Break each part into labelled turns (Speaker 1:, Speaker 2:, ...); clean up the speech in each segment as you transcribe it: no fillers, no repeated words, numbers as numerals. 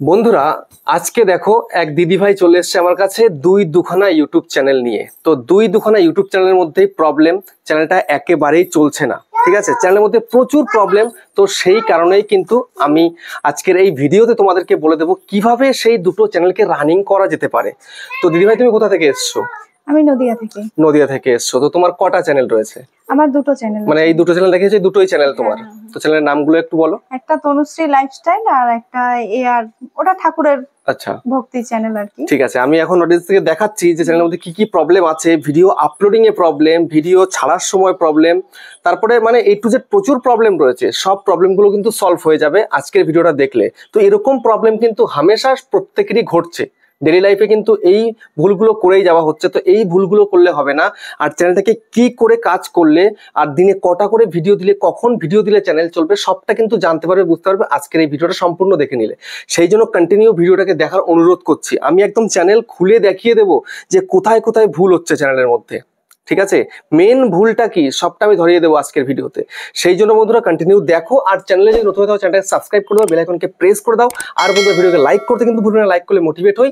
Speaker 1: বন্ধুরা আজকে দেখো এক দিদি ভাই চলে এসেছে আমার কাছে দুখানা ইউটিউব চ্যানেল নিয়ে। তো দুখানা ইউটিউব চ্যানেলের মধ্যেই প্রবলেম, চ্যানেলটা একেবারেই চলছে না। ঠিক আছে, চ্যানেলের মধ্যে প্রচুর প্রবলেম। তো সেই কারণেই কিন্তু আমি আজকের এই ভিডিওতে তোমাদেরকে বলে দেবো কিভাবে সেই দুটো চ্যানেলকে রানিং করা যেতে পারে। তো দিদি ভাই তুমি কোথা থেকে এসছো?
Speaker 2: আমি নদিয়া থেকে।
Speaker 1: নদিয়া থেকে এসছো। তো তোমার কটা চ্যানেল রয়েছে?
Speaker 2: আমার দুটো চ্যানেল।
Speaker 1: মানে এই দুটো চ্যানেল দেখিয়েছো, দুটোই চ্যানেল তোমার? তো চ্যানেলের নামগুলো একটু বলো।
Speaker 2: একটা তনুশ্রী লাইফস্টাইল আর একটা এআর, ওটা ঠাকুরের
Speaker 1: আচ্ছা
Speaker 2: ভক্তি চ্যানেল আর কি।
Speaker 1: ঠিক আছে, আমি এখন অডিয়েন্স থেকে দেখাচ্ছি যে চ্যানেলের মধ্যে কি কি প্রবলেম আছে। ভিডিও আপলোডিং এ প্রবলেম, ভিডিও ছাড়ার সময় প্রবলেম, তারপরে মানে A to Z প্রচুর প্রবলেম রয়েছে। সব প্রবলেমগুলো কিন্তু সলভ হয়ে যাবে আজকের ভিডিওটা দেখলে। তো এরকম প্রবলেম কিন্তু হামেশা প্রত্যেকেরই ঘটছে, ডেলি লাইফে কিন্তু এই ভুলগুলো করেই যাওয়া হচ্ছে। তো এই ভুলগুলো করলে হবে না। আর চ্যানেলটাকে কি করে কাজ করলে আর দিনে কটা করে ভিডিও দিলে, কখন ভিডিও দিলে চ্যানেল চলবে, সবটা কিন্তু জানতে পারবে, বুঝতে পারবে আজকের এই ভিডিওটা সম্পূর্ণ দেখে নিলে। সেই জন্য কন্টিনিউ ভিডিওটাকে দেখার অনুরোধ করছি। আমি একদম চ্যানেল খুলে দেখিয়ে দেবো যে কোথায় কোথায় ভুল হচ্ছে চ্যানেলের মধ্যে। ঠিক আছে, মেন ভুলটা কি সবটা আমি ধরিয়ে দেবো আজকের ভিডিওতে। সেই জন্য বন্ধুরা কন্টিনিউ দেখো। আর চ্যানেলে যদি নতুন হয়ে চ্যানেলটাকে সাবস্ক্রাইব করে দাও, বেল আইকনকে প্রেস করে দাও। আর বন্ধুরা ভিডিওকে লাইক করতে কিন্তু ভুলবে না, লাইক করলে মোটিভেট হই,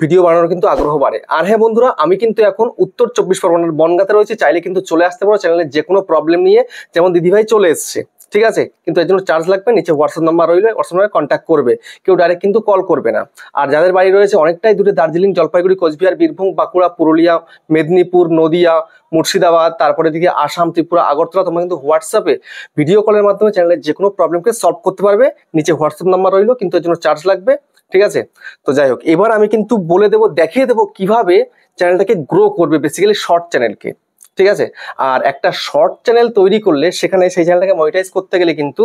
Speaker 1: ভিডিও বানানোর কিন্তু আগ্রহ বাড়ে। আর হ্যাঁ বন্ধুরা, আমি কিন্তু এখন উত্তর 24 পরগনার বনগাঁতে রয়েছে, চাইলে কিন্তু চলে আসতে পারো চ্যানেলের যে কোনো প্রবলেম নিয়ে। যেমন দিদিভাই চলে এসছে, ঠিক আছে, কিন্তু এর জন্য চার্জ লাগবে। নিচে হোয়াটসঅ্যাপ নাম্বার রইলে হোয়াটসঅ্যাপ নাম্বারে কন্ট্যাক্ট করবে, কেউ ডাইরেক্ট কিন্তু কল করবে না। আর যাদের বাড়ি রয়েছে অনেকটাই দূরে, দার্জিলিং, জলপাইগুড়ি, কোচবিহার, বীরভূম, বাঁকুড়া, পুরুলিয়া, মেদিনীপুর, নদিয়া, মুর্শিদাবাদ, তারপরে দিকে আসাম, ত্রিপুরা, আগরতলা, তোমরা কিন্তু হোয়াটসঅ্যাপে ভিডিও কলের মাধ্যমে চ্যানেলের যে কোনো প্রবলেমকে সলভ করতে পারবে। নিচে হোয়াটসঅ্যাপ নাম্বার রইলো, কিন্তু এর জন্য চার্জ লাগবে। ঠিক আছে, তো যাই হোক, এবার আমি কিন্তু বলে দেবো, দেখিয়ে দেবো কিভাবে চ্যানেলটাকে গ্রো করবে, বেসিক্যালি শর্ট চ্যানেলকে। ঠিক আছে, আর একটা শর্ট চ্যানেল তৈরি করলে সেখানে সেই চ্যানেলটাকে মনিটাইজ করতে গেলে কিন্তু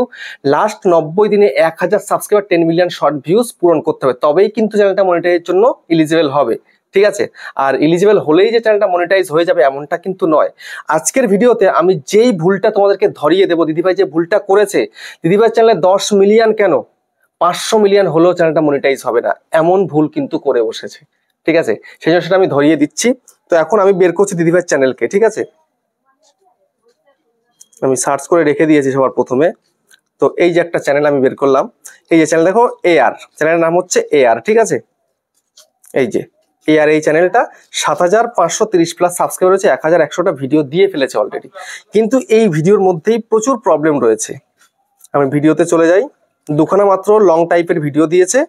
Speaker 1: লাস্ট 90 দিনে 1000 সাবস্ক্রাইবার, 10 মিলিয়ন শর্ট ভিউজ পূরণ করতে হবে, তবেই কিন্তু চ্যানেলটা মনিটাইজের জন্য এলিজিবল হবে। ঠিক আছে, আর এলিজিবল হলেই যে চ্যানেলটা মনিটাইজ হয়ে যাবে এমনটা কিন্তু নয়। আজকের ভিডিওতে আমি যেই ভুলটা তোমাদেরকে ধরিয়ে দেবো, দিদিভাই যে ভুলটা করেছে, দিদিভাই চ্যানেলে 10 মিলিয়ন কেন 500 মিলিয়ন হলেও চ্যানেলটা মনিটাইজ হবে না, এমন ভুল কিন্তু করে বসেছে। ঠিক আছে, সেই জন্য সেটা আমি ধরিয়ে দিচ্ছি। তো এখন আমি বের করছি দিদিভাই চ্যানেলকে। ঠিক আছে, আমি সার্চ করে রেখে দিয়েছি সবার প্রথমে। তো এই যে একটা চ্যানেল আমি বের করলাম, এই যে চ্যানেল দেখো, এআর, চ্যানেলের নাম হচ্ছে এআর। ঠিক আছে, এই যে এআর, এই চ্যানেলটা 7530 প্লাস সাবস্ক্রাইবার রয়েছে, 1100টা ভিডিও দিয়ে ফেলেছে অলরেডি। কিন্তু এই ভিডিওর মধ্যেই প্রচুর প্রবলেম রয়েছে। আমি ভিডিওতে চলে যাই, দুখানা মাত্র লং টাইপের ভিডিও দিয়েছে,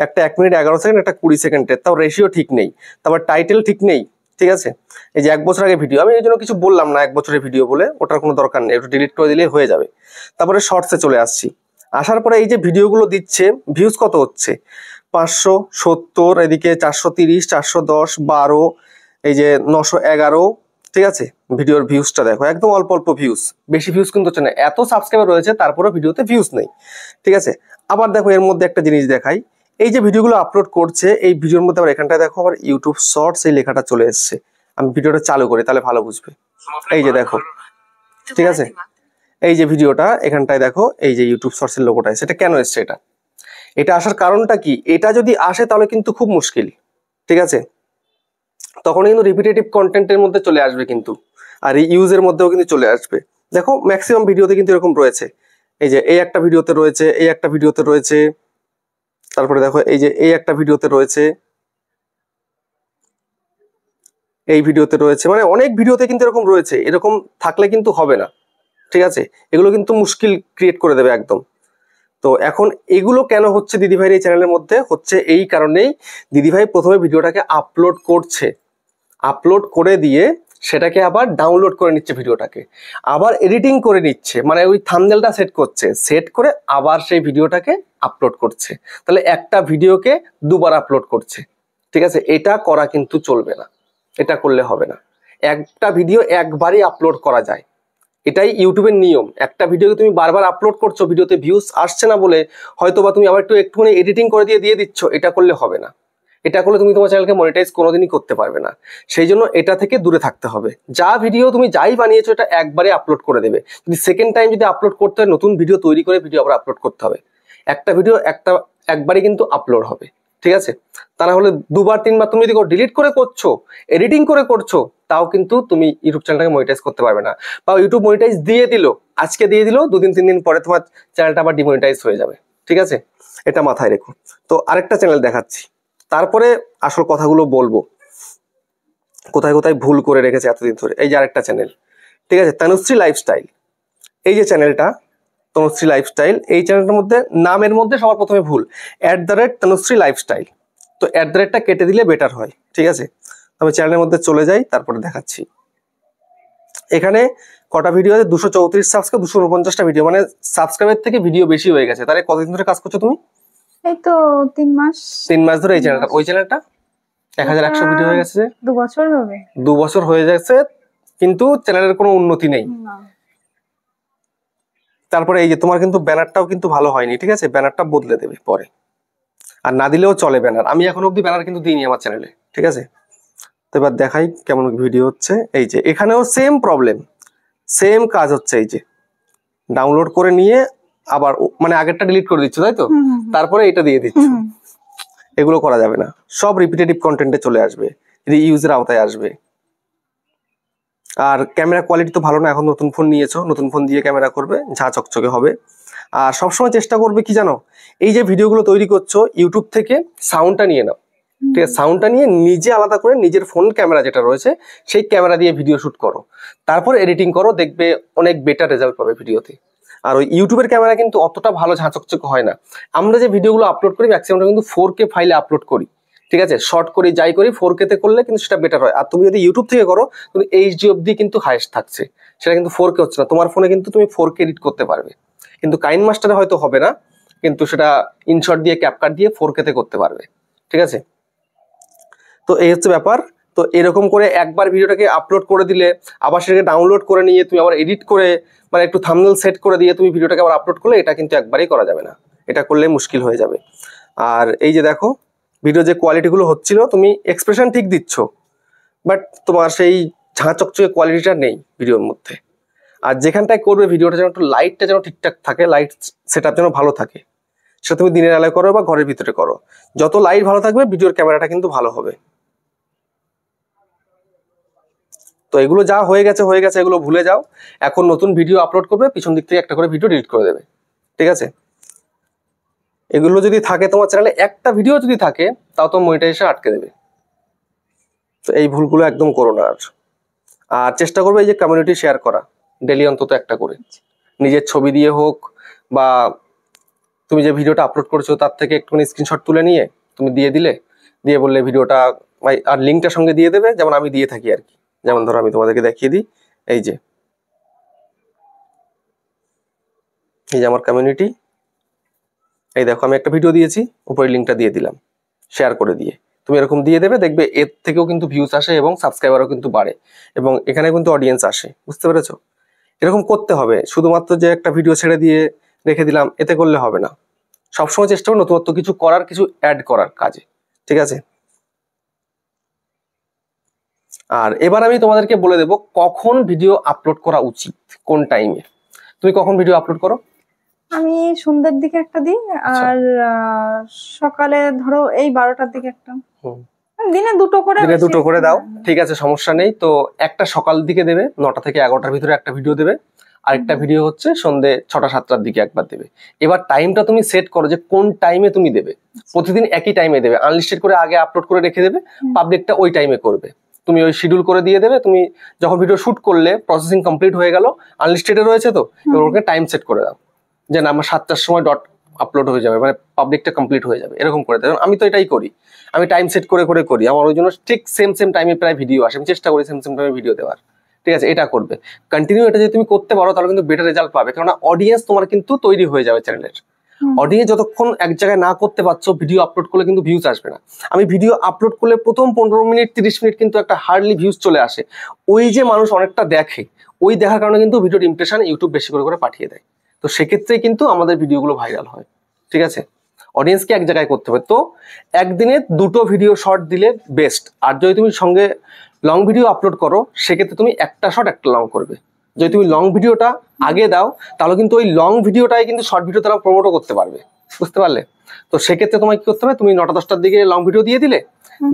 Speaker 1: একটা 1 মিনিট 11 সেকেন্ড, একটা 20 সেকেন্ডের, তাও রেশিও ঠিক নেই, তারপর টাইটেল ঠিক নেই। ঠিক আছে, এই যে 1 বছর আগে ভিডিও, আমি এই জন্য কিছু বললাম না 1 বছরের ভিডিও বলে, ওটার কোনো দরকার নেই, একটু ডিলিট করে দিলে হয়ে যাবে। তারপরে শর্টসে চলে আসছি, আসার পরে এই যে ভিডিওগুলো দিচ্ছে, ভিউজ কত হচ্ছে 570, এদিকে 430, 410, 12, এই যে 911। ঠিক আছে, ভিডিওর ভিউজটা দেখো, একদম অল্প অল্প ভিউজ, বেশি ভিউজ কিন্তু হচ্ছে না। এত সাবস্ক্রাইবার রয়েছে তারপরেও ভিডিওতে ভিউজ নেই। ঠিক আছে, আবার দেখো এর মধ্যে একটা জিনিস দেখাই, এই যে ভিডিওগুলো আপলোড করছে, এই ভিডিওর মধ্যে আবার এখানটায় দেখো আবার ইউটিউব শর্টস এই লেখাটা চলে এসছে। আমি ভিডিওটা চালু করি, তাহলে ভালো বুঝবে। এই যে দেখো, ঠিক আছে, এই যে ভিডিওটা এখানটায় দেখো, এই যে ইউটিউব শর্টস এর লোগোটা, সেটা কেন এসছে? এটা আসার কারণটা কি? এটা যদি আসে তাহলে কিন্তু খুব মুশকিল। ঠিক আছে, তখন কিন্তু রিপিটেটিভ কন্টেন্টের মধ্যে চলে আসবে কিন্তু, আর এই ইউজের মধ্যেও কিন্তু চলে আসবে। দেখো ম্যাক্সিমাম ভিডিওতে কিন্তু এরকম রয়েছে, এই যে এই একটা ভিডিওতে রয়েছে, এই একটা ভিডিওতে রয়েছে, তারপরে দেখো এই যে এই একটা ভিডিওতে রয়েছে, এই ভিডিওতে রয়েছে, মানে অনেক ভিডিওতে কিন্তু এরকম রয়েছে। এরকম থাকলে কিন্তু হবে না। ঠিক আছে, এগুলো কিন্তু মুশকিল ক্রিয়েট করে দেবে একদম। তো এখন এগুলো কেন হচ্ছে দিদিভাইয়ের এই চ্যানেলের মধ্যে? হচ্ছে এই কারণেই, দিদিভাই প্রথমে ভিডিওটাকে আপলোড করছে, আপলোড করে দিয়ে সেটাকে আবার ডাউনলোড করে নিচ্ছে, ভিডিওটাকে আবার এডিটিং করে নিচ্ছে, মানে ওই থাম্বনেলটা সেট করছে, সেট করে আবার সেই ভিডিওটাকে আপলোড করছে। তাহলে একটা ভিডিওকে দুবার আপলোড করছে। ঠিক আছে, এটা করা কিন্তু চলবে না, এটা করলে হবে না। একটা ভিডিও একবারই আপলোড করা যায়, এটাই ইউটিউবের নিয়ম। একটা ভিডিওকে তুমি বারবার আপলোড করছো, ভিডিওতে ভিউজ আসছে না বলে হয়তো বা তুমি আবার একটুখানি এডিটিং করে দিয়ে দিচ্ছ, এটা করলে হবে না। এটা করলে তুমি তোমার চ্যানেলকে মনিটাইজ কোনোদিনই করতে পারবে না। সেই জন্য এটা থেকে দূরে থাকতে হবে। যা ভিডিও তুমি যাই বানিয়েছো এটা একবারে আপলোড করে দেবে। যদি সেকেন্ড টাইম যদি আপলোড করতে হয়, নতুন ভিডিও তৈরি করে ভিডিও আবার আপলোড করতে হবে। একটা ভিডিও একবারই কিন্তু আপলোড হবে। ঠিক আছে, তা না হলে দুবার তিনবার তুমি যদি ডিলিট করে করছো, এডিটিং করে করছো, তাও কিন্তু তুমি ইউটিউব চ্যানেলটাকে মনিটাইজ করতে পারবে না। বা ইউটিউব মনিটাইজ দিয়ে দিল, আজকে দিয়ে দিল, 2 দিন 3 দিন পরে তোমার চ্যানেলটা আবার ডিমনিটাইজ হয়ে যাবে। ঠিক আছে, এটা মাথায় রেখো। তো আরেকটা চ্যানেল দেখাচ্ছি, তারপরে আসল কথাগুলো বলবো কোথায় কোথায় ভুল করে রেখেছে এতদিন ধরে। এই যে আরেকটা চ্যানেল, ঠিক আছে, তনুশ্রী লাইফস্টাইল। এই যে চ্যানেলটা তনুশ্রী লাইফস্টাইল, এই চ্যানেলটার মধ্যে নামের মধ্যে সবার প্রথমে ভুল, @তনুশ্রী লাইফস্টাইল। তো @টা কেটে দিলে বেটার হয়, ঠিক আছে। আমি চ্যানেলের মধ্যে চলে যাই, তারপরে দেখাচ্ছি। এখানে কটা ভিডিও আছে, 234 সাবস্ক্রাইব, 249টা ভিডিও, মানে সাবস্ক্রাইবের থেকে ভিডিও বেশি হয়ে গেছে। তাহলে কতদিন ধরে কাজ করছো তুমি?
Speaker 2: এই তো 3 মাস।
Speaker 1: 3 মাস ধরে এই চ্যানেলটা, ওই চ্যানেলটা 1100 ভিডিও হয়ে গেছে।
Speaker 2: 2 বছর হবে।
Speaker 1: 2 বছর হয়ে যাচ্ছে, কিন্তু চ্যানেলের কোনো উন্নতি নেই। তারপরে এই যে তোমার কিন্তু ব্যানারটাও কিন্তু ভালো হয়নি, ঠিক আছে, ব্যানারটা বদলে দেবে পরে, আর না দিলেও চলে ব্যানার। আমি এখন অব্দি ব্যানার কিন্তু দিইনি আমার চ্যানেলে, ঠিক আছে। তো এবার দেখাই কেমন ভিডিও হচ্ছে। এই যে এখানেও সেম প্রবলেম, সেম কাজ হচ্ছে। এই যে ডাউনলোড করে নিয়ে আবার মানে আগেরটা ডিলিট করে দিচ্ছ, তাই তো, তারপরে এটা দিয়ে দিচ্ছ। এগুলো করা যাবে না, সব রিপিটেটিভ কন্টেন্টে চলে আসবে, রিইউজের আওতায় আসবে। আর ক্যামেরা কোয়ালিটি তো ভালো না, এখন নতুন ফোন নিয়েছো, নতুন ফোন দিয়ে ক্যামেরা করবে, ঝাঁ চকচকে হবে। আর সবসময় চেষ্টা করবে কি জানো, এই যে ভিডিওগুলো তৈরি করছো ইউটিউব থেকে সাউন্ডটা নিয়ে নাও, ঠিক আছে, সাউন্ডটা নিয়ে নিজে আলাদা করে নিজের ফোন ক্যামেরা যেটা রয়েছে সেই ক্যামেরা দিয়ে ভিডিও শুট করো, তারপর এডিটিং করো, দেখবে অনেক বেটার রেজাল্ট পাবে ভিডিওতে। আর ওই ইউটিউবের ক্যামেরা কিন্তু অতটা ভালো ঝাঁচকচক হয় না। আমরা যে ভিডিওগুলো আপলোড করি ম্যাক্সিমামটা কিন্তু 4K ফাইলে আপলোড করি, ঠিক আছে, শর্ট করি যাই করি 4K তে করলে কিন্তু সেটা বেটার হয়। আর তুমি যদি ইউটিউব থেকে করো, তুমি HD অব্দি কিন্তু হাইস্ট থাকছে, সেটা কিন্তু 4K হচ্ছে না। তোমার ফোনে কিন্তু তুমি 4K এডিট করতে পারবে, কিন্তু কাইন মাস্টারে হয়তো হবে না, কিন্তু সেটা ইনশট দিয়ে ক্যাপকাট দিয়ে 4K তে করতে পারবে, ঠিক আছে। তো এই হচ্ছে ব্যাপার। তো এরকম করে একবার ভিডিওটাকে আপলোড করে দিলে আবার সেটাকে ডাউনলোড করে নিয়ে তুমি আবার এডিট করে মানে একটু থাম্বনেল সেট করে দিয়ে তুমি ভিডিওটাকে আবার আপলোড করলে এটা কিন্তু একবারই করা যাবে না, এটা করলে মুশকিল হয়ে যাবে। আর এই যে দেখো ভিডিও যে কোয়ালিটিগুলো হচ্ছিল, তুমি এক্সপ্রেশন ঠিক দিচ্ছ, বাট তোমার সেই ঝাঁ চকচকে কোয়ালিটিটা নেই ভিডিওর মধ্যে। আর যেখানটায় করবে ভিডিওটা যেন একটু লাইটটা যেন ঠিকঠাক থাকে, লাইট সেট আপ যেন ভালো থাকে, সেটা তুমি দিনের আলোয় করো বা ঘরের ভিতরে করো, যত লাইট ভালো থাকবে ভিডিওর ক্যামেরাটা কিন্তু ভালো হবে। তো এগুলো যা হয়ে গেছে হয়ে গেছে, এগুলো ভুলে যাও। এখন নতুন ভিডিও আপলোড করবে, পিছন দিক থেকে একটা করে ভিডিও ডিলিট করে দেবে, ঠিক আছে। এগুলো যদি থাকে তোমার চ্যানেলে, একটা ভিডিও যদি থাকে তাও তো মনিটাইজেশন আটকে দেবে। তো এই ভুলগুলো একদম করো না। আর চেষ্টা করবে এই যে কমিউনিটি শেয়ার করা, ডেলি অন্তত একটা করে, নিজের ছবি দিয়ে হোক বা তুমি যে ভিডিওটা আপলোড করছো তার থেকে একটুখানি স্ক্রিনশট তুলে নিয়ে তুমি দিয়ে দিলে, দিয়ে বললে ভিডিওটা, আর লিঙ্কটার সঙ্গে দিয়ে দেবে, যেমন আমি দিয়ে থাকি আর কি। যেমন ধরো আমি তোমাদেরকে দেখিয়ে দিই, এই যে আমার কমিউনিটি, এই দেখো আমি একটা ভিডিও দিয়েছি, উপরে লিঙ্কটা দিয়ে দিলাম শেয়ার করে দিয়ে, তুমি এরকম দিয়ে দেবে, দেখবে এর থেকেও কিন্তু ভিউজ আসে এবং সাবস্ক্রাইবারও কিন্তু বাড়ে এবং এখানে কিন্তু অডিয়েন্স আসে, বুঝতে পেরেছো। এরকম করতে হবে, শুধুমাত্র যে একটা ভিডিও ছেড়ে দিয়ে রেখে দিলাম এতে করলে হবে না। সবসময় চেষ্টা করো নতুনত্ব কিছু করার, কিছু অ্যাড করার কাজে, ঠিক আছে। আর এবার আমি তোমাদেরকে বলে দেবো কখন ভিডিও আপলোড করা উচিত, কোন টাইমে। তুমি কখন ভিডিও আপলোড করো?
Speaker 2: আমি সন্ধ্যার দিকে একটা দিই, আর সকালে ধরো এই 12টার দিকে একটা, দিনে দুটো করে
Speaker 1: দাও, ঠিক আছে, সমস্যা নেই। তো একটা সকাল দিকে দেবে 9টা থেকে 11টার ভিতরে একটা ভিডিও দেবে, আরেকটা ভিডিও হচ্ছে সন্ধ্যে 6টা 7টার দিকে একবার দেবে। এবার টাইমটা তুমি সেট করো যে কোন টাইমে তুমি দেবে, প্রতিদিন একই টাইমে দেবে, আনলিস্টেড করে আগে আপলোড করে রেখে দেবে, পাবলিকটা ওই টাইমে করবে। তুমি ওই শিডিউল করে দিয়ে দেবে, তুমি যখন ভিডিও শুট করলে প্রসেসিং কমপ্লিট হয়ে গেল, আনলিস্টেডে রয়েছে তো, এবার ওকে টাইম সেট করে দাও যে না আমার 7টার সময় ডট আপলোড হয়ে যাবে, মানে পাবলিকটা কমপ্লিট হয়ে যাবে, এরকম করে দেবে। আমি তো এটাই করি, আমি টাইম সেট করে করে করি, আমার ওই জন্য ঠিক সেম টাইমে প্রায় ভিডিও আসে, আমি চেষ্টা করি সেম টাইমে ভিডিও দেওয়ার, ঠিক আছে। এটা করবে কন্টিনিউ, এটা যদি তুমি করতে পারো তাহলে কিন্তু বেটার রেজাল্ট পাবে, কারণ অডিয়েন্স তোমার কিন্তু তৈরি হয়ে যাবে চ্যানেলের। অডিয়েন্স যতক্ষণ এক জায়গায় না করতে পারছো, ভিডিও আপলোড করলে কিন্তু ভিউজ আসবে না। আমি ভিডিও আপলোড করলে প্রথম 15 মিনিট 30 মিনিট কিন্তু একটা হার্ডলি ভিউজ চলে আসে, ওই যে মানুষ অনেকটা দেখে, ওই দেখার কারণে কিন্তু ভিডিওর ইমপ্রেশন ইউটিউব বেশি করে করে পাঠিয়ে দেয়। তো সেক্ষেত্রে কিন্তু আমাদের ভিডিওগুলো ভাইরাল হয়, ঠিক আছে। অডিয়েন্সকে এক জায়গায় করতে হবে। তো একদিনে 2টো ভিডিও শর্ট দিলে বেস্ট। আর যদি তুমি সঙ্গে লং ভিডিও আপলোড করো সেক্ষেত্রে তুমি একটা শর্ট একটা লং করবে। যদি তুমি লং ভিডিওটা আগে দাও তাহলে কিন্তু ওই লং ভিডিওটাই কিন্তু শর্ট ভিডিও তারা প্রমোটও করতে পারবে, বুঝতে পারলে। তো সেক্ষেত্রে তোমায় কি করতে হবে, তুমি 9টা 10টার দিকে লং ভিডিও দিয়ে দিলে,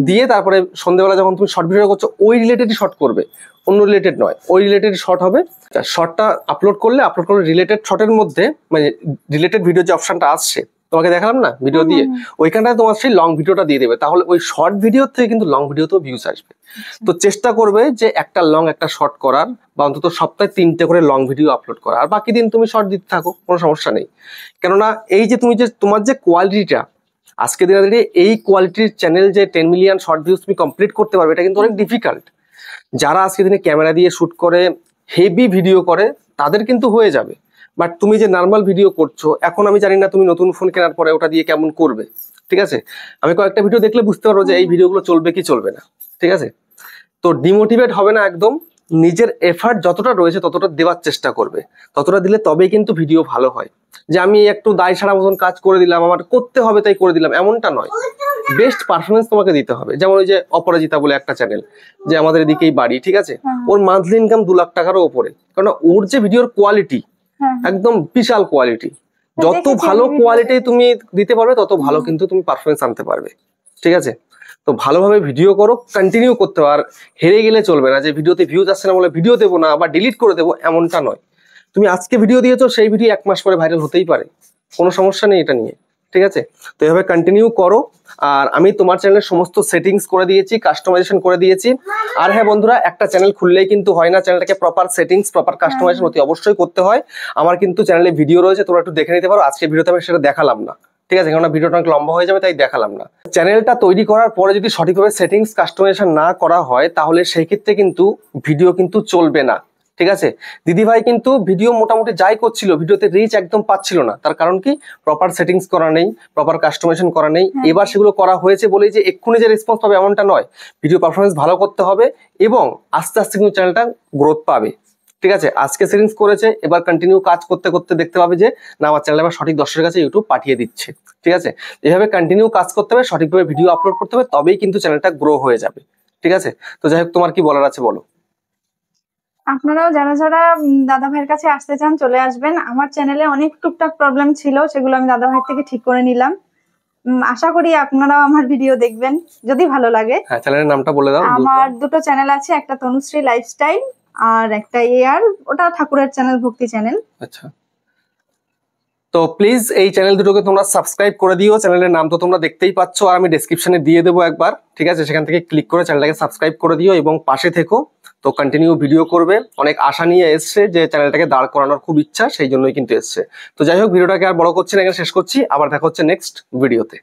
Speaker 1: দিয়ে তারপরে সন্ধ্যেবেলা যখন তুমি শর্ট ভিডিও করছো ওই রিলেটেডই শর্ট করবে, অন্য রিলেটেড নয়, ওই রিলেটেড শর্ট হবে। শর্টটা আপলোড করলে রিলেটেড শর্টের মধ্যে মানে রিলেটেড ভিডিও যে অপশনটা আসছে তোমাকে দেখালাম না ভিডিও দিয়ে, ওইখানটায় তোমার সেই লং ভিডিওটা দিয়ে দেবে, তাহলে ওই শর্ট ভিডিও থেকে কিন্তু লং ভিডিওতেও ভিউজ আসবে। তো চেষ্টা করবে যে একটা লং একটা শর্ট করার, বা অন্তত সপ্তাহে 3টে করে লং ভিডিও আপলোড করা, আর বাকি দিন তুমি শর্ট দিতে থাকো, কোনো সমস্যা নেই। কেননা এই যে তুমি যে তোমার যে কোয়ালিটিটা আজকে দিনে দাঁড়িয়ে, এই কোয়ালিটির চ্যানেল যে 10 মিলিয়ন শর্ট ভিউজ তুমি কমপ্লিট করতে পারবে, এটা কিন্তু অনেক ডিফিকাল্ট। যারা আজকে দিনে ক্যামেরা দিয়ে শুট করে হেভি ভিডিও করে তাদের কিন্তু হয়ে যাবে, বাট তুমি যে নর্মাল ভিডিও করছো, এখন আমি জানি না তুমি নতুন ফোন কেনার পরে ওটা দিয়ে কেমন করবে, ঠিক আছে? আমি কয়েকটা ভিডিও দেখলে বুঝতে পারবো যে এই ভিডিওগুলো চলবে কি চলবে না, ঠিক আছে? তো ডিমোটিভেট হবে না একদম, নিজের এফার্ট যতটা রয়েছে ততটা দেওয়ার চেষ্টা করবে, ততটা দিলে তবেই কিন্তু ভিডিও ভালো হয়। যে আমি একটু দায় সারা মতন কাজ করে দিলাম, আমার করতে হবে তাই করে দিলাম, এমনটা নয়। বেস্ট পারফরমেন্স তোমাকে দিতে হবে। যেমন ওই যে অপরাজিতা বলে একটা চ্যানেল, যে আমাদের এদিকেই বাড়ি, ঠিক আছে? ওর মান্থলি ইনকাম 2 লাখ টাকারও উপরে, কারণ ওর যে ভিডিওর কোয়ালিটি একদম বিশাল কোয়ালিটি। যত ভালো কোয়ালিটি তুমি দিতে পারবে তত ভালো কিন্তু তুমি পারফরমেন্স আনতে পারবে, ঠিক আছে? তো ভালোভাবে ভিডিও করো, কন্টিনিউ করতে হবে। আর হেরে গেলে চলবে না, যে ভিডিওতে ভিউজ আসছে না বলে ভিডিও দেবো না বা ডিলিট করে দেবো, এমনটা নয়। তুমি আজকে ভিডিও দিয়েছো, সেই ভিডিও 1 মাস পরে ভাইরাল হতেই পারে, কোনো সমস্যা নেই এটা নিয়ে, ঠিক আছে? তো এভাবে কন্টিনিউ করো। আর আমি তোমার চ্যানেলের সমস্ত সেটিংস করে দিয়েছি, কাস্টমাইজেশন করে দিয়েছি। আর হ্যাঁ বন্ধুরা, একটা চ্যানেল খুললেই কিন্তু হয় না, চ্যানেলটাকে প্রপার সেটিংস, প্রপার কাস্টমাইজেশন অতি অবশ্যই করতে হয়। আমার কিন্তু চ্যানেলে ভিডিও রয়েছে, তোমরা একটু দেখে নিতে পারো। আজকে ভিডিওতে আমি সেটা দেখালাম না, ঠিক আছে? কারণ ভিডিওটা অনেক লম্বা হয়ে যাবে, তাই দেখালাম না। চ্যানেলটা তৈরি করার পরে যদি সঠিকভাবে সেটিংস কাস্টমাইজেশন না করা হয়, তাহলে সেই ক্ষেত্রে কিন্তু ভিডিও কিন্তু চলবে না, ঠিক আছে? দিদি ভাই কিন্তু ভিডিও মোটামুটি যাই করছিল, ভিডিওতে রিচ একদম পাচ্ছিল না। তার কারণ কি? প্রপার সেটিংস করা নেই, প্রপার কাস্টমাইজেশন করা নেই। এবার সেগুলো করা হয়েছে বলেই যে এক্ষুনি যে রেসপন্স পাবে এমনটা নয়। ভিডিও পারফরমেন্স ভালো করতে হবে এবং আস্তে আস্তে কিন্তু চ্যানেলটা গ্রোথ পাবে, ঠিক আছে? আজকে সেটিংস করেছে, এবার কন্টিনিউ কাজ করতে করতে দেখতে পাবে যে না, আমার চ্যানেল আবার সঠিক দর্শকের কাছে ইউটিউব পাঠিয়ে দিচ্ছে, ঠিক আছে? এভাবে কন্টিনিউ কাজ করতে হবে, সঠিকভাবে ভিডিও আপলোড করতে হবে, তবেই কিন্তু চ্যানেলটা গ্রো হয়ে যাবে, ঠিক আছে? তো যাই হোক, তোমার কি বলার আছে বলো।
Speaker 2: আপনারাও যারা যারা দাদা ভাইয়ের কাছে আসতে চান চলে আসবেন। আমার চ্যানেলে অনেক টুকটাক প্রবলেম ছিল, সেগুলো আমি দাদা ভাই থেকে ঠিক করে নিলাম। আশা করি আপনারাও আমার ভিডিও দেখবেন যদি ভালো লাগে।
Speaker 1: হ্যাঁ, চ্যানেলের নামটা বলে দাও।
Speaker 2: আমার দুটো চ্যানেল আছে, একটা তনুশ্রী লাইফস্টাইল আর একটা এআর, ওটা ঠাকুরের চ্যানেল, ভক্তি চ্যানেল।
Speaker 1: আচ্ছা, তো প্লিজ এই চ্যানেল দুটোকে তোমরা সাবস্ক্রাইব করে দিও। চ্যানেলের নাম তো তোমরা দেখতেই পাচ্ছ, আর আমি ডেসক্রিপশনে দিয়ে দেবো একবার, ঠিক আছে? সেখান থেকে ক্লিক করে চ্যানেলটাকে সাবস্ক্রাইব করে দিও এবং পাশে থেকো। তো কন্টিনিউ ভিডিও করবে, অনেক আশা নিয়ে এসছে যে চ্যানেলটাকে দাঁড় করানোর খুব ইচ্ছা, সেই জন্যই কিন্তু এসছে। তো যাই হোক, ভিডিওটাকে আর বড় করছি না, এখানে শেষ করছি। আবার দেখা হচ্ছে নেক্সট ভিডিওতে।